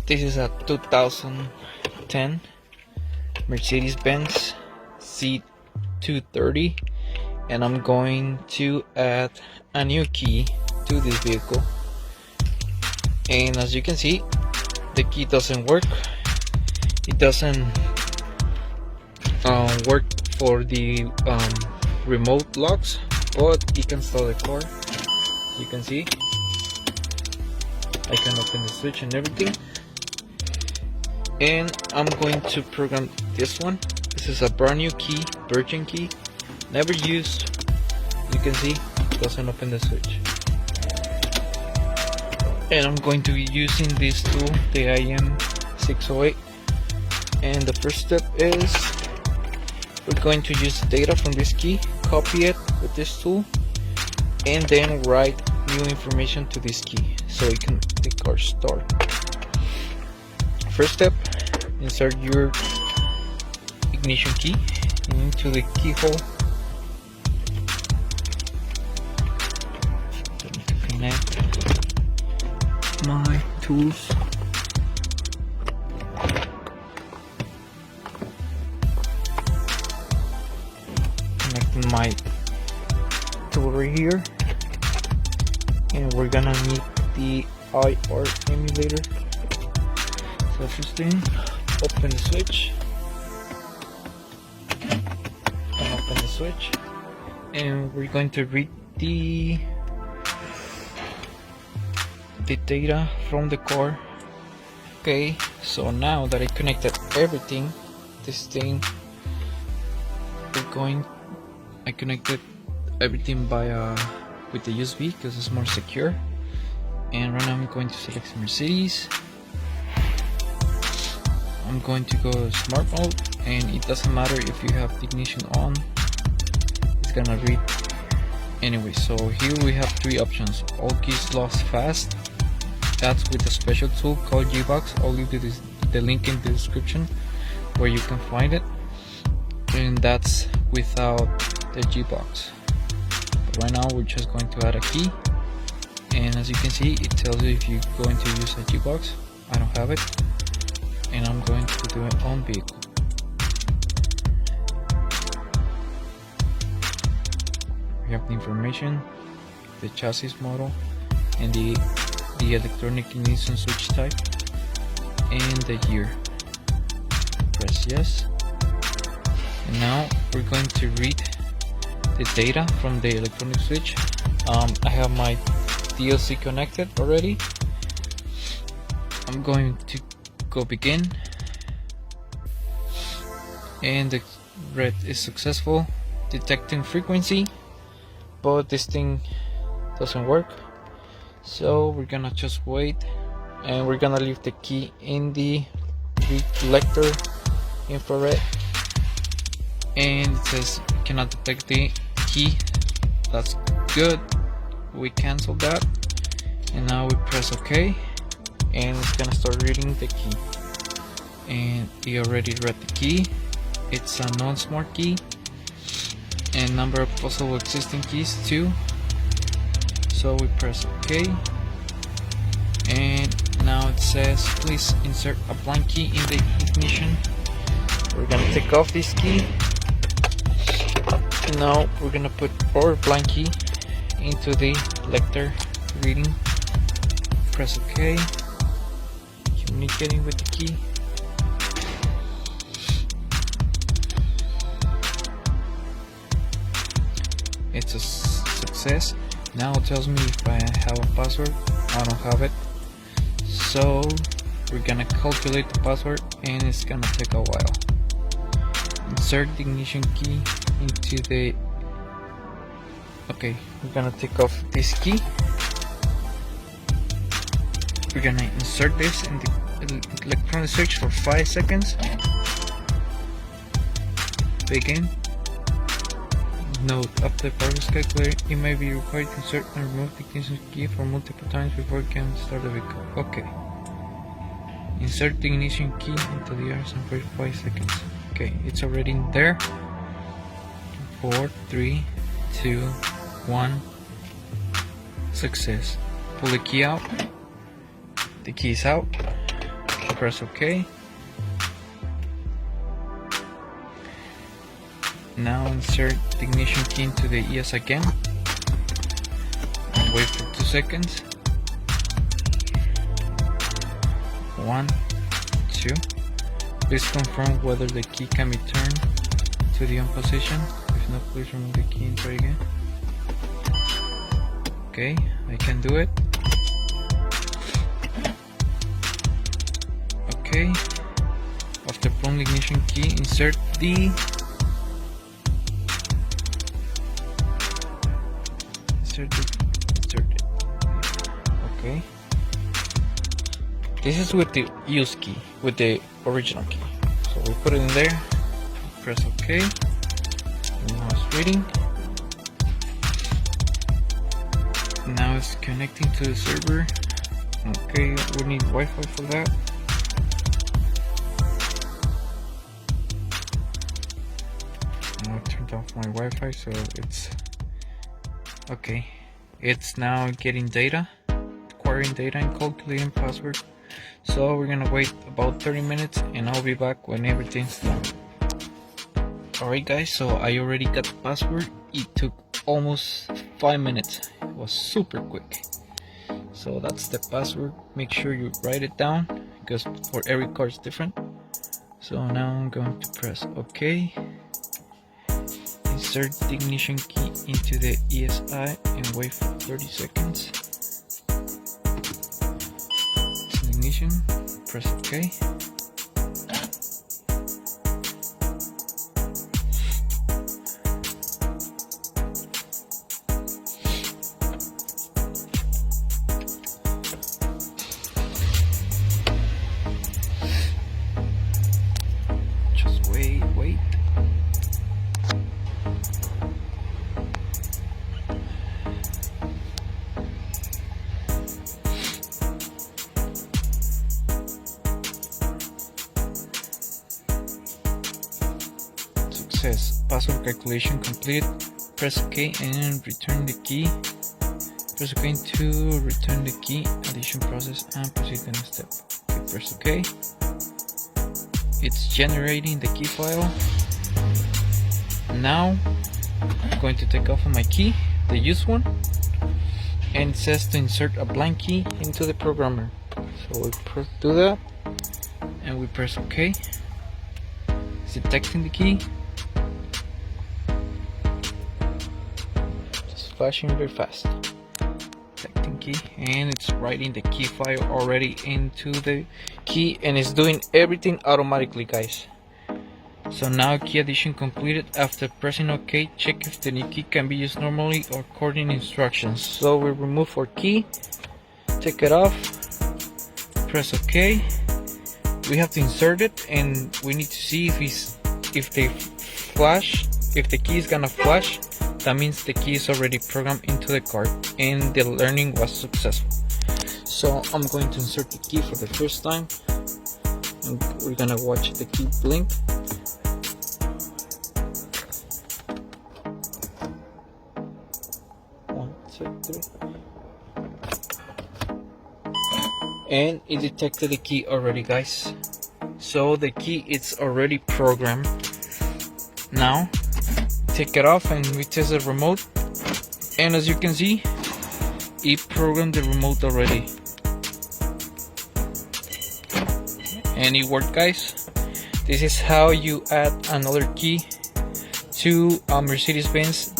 This is a 2010 Mercedes-Benz C230, and I'm going to add a new key to this vehicle. And as you can see, the key doesn't work. It doesn't work for the remote locks, but it can start the car. You can see I can open the switch and everything. And I'm going to program this one. This is a brand new key, virgin key, never used. You can see it doesn't open the switch. And I'm going to be using this tool, the IM608. And the first step is we're going to use data from this key, copy it with this tool, and then write new information to this key so it can the car start. First step, insert your ignition key into the keyhole. Connect my tools. Connecting my tool right here, and we're gonna need the IR emulator. So first thing, open the switch, and open the switch, and we're going to read the data from the car. Okay, so now that I connected everything, this thing, I connected everything by with the USB because it's more secure. And right now I'm going to select Mercedes. I'm going to go to smart mode, and it doesn't matter if you have the ignition on, it's gonna read anyway. So here we have three options: all keys lost fast, that's with a special tool called G-Box. I'll leave the link in the description where you can find it, and that's without the G-Box. But right now we're just going to add a key, and as you can see it tells you if you're going to use a G-Box. I don't have it, and I'm going to do it on vehicle. We have the information, the chassis model, and the electronic ignition switch type, and the year. Press yes, and now we're going to read the data from the electronic switch. I have my DLC connected already. I'm going to go begin, and the red is successful detecting frequency, but this thing doesn't work. So we're gonna just wait, and we're gonna leave the key in the reflector infrared, and it says cannot detect the key. That's good, we cancel that, and now we press OK, and it's gonna start reading the key. And we already read the key. It's a non-smart key, and number of possible existing keys 2. So we press OK, and now it says please insert a blank key in the ignition. We're gonna take off this key, and now we're gonna put our blank key into the lector reading. Press OK, communicating with the key. It's a success. Now it tells me if I have a password. I don't have it, so we're gonna calculate the password, and it's gonna take a while. Insert the ignition key into the we're gonna take off this key. We're gonna insert this in the electronic switch for 5 seconds. Begin. Note, after the progress calculator, it may be required to insert and remove the ignition key for multiple times before it can start the vehicle. Okay. Insert the ignition key into the RS and for 5 seconds. Okay, it's already in there. 4, 3, 2, 1. Success. Pull the key out. The key is out. press OK. Now insert the ignition key into the ES again. Wait for 2 seconds. 1, 2. Please confirm whether the key can be turned to the on position. If not, please remove the key and try again. Okay, I can do it. Okay. After pulling the ignition key, insert it. Okay. This is with the use key, with the original key. So we put it in there, press OK. Now it's reading. Now it's connecting to the server. Okay, we need Wi-Fi for that. I turned off my Wi-Fi, so it's okay. It's now getting data, acquiring data and calculating password. So we're gonna wait about 30 minutes and I'll be back when everything's done. Alright guys, so I already got the password. It took almost 5 minutes. It was super quick. So that's the password. Make sure you write it down because for every card it's different. So now I'm going to press OK. Insert the ignition key into the ESI and wait for 30 seconds. It's in ignition, press OK. Just wait. Success. Password calculation completed. Press OK and return the key. Press OK to return the key. Addition process and proceed to the next step. Okay, press OK. It's generating the key file. Now I'm going to take off my key, the used one, and it says to insert a blank key into the programmer. So we do that and we press OK. It's detecting the key. Just flashing very fast. Detecting key, and it's writing the key file already into the key, and it's doing everything automatically, guys. So now key addition completed. After pressing OK, check if the new key can be used normally or according to instructions. So we remove our key, take it off, press OK. We have to insert it, and we need to see if the key is gonna flash. That means the key is already programmed into the card and the learning was successful. So I'm going to insert the key for the first time, and we're gonna watch the key blink. One, two, three. And it detected the key already, guys. So the key is already programmed. Now take it off and we test the remote, and as you can see, it programmed the remote already, and it worked, guys. This is how you add another key to a Mercedes-Benz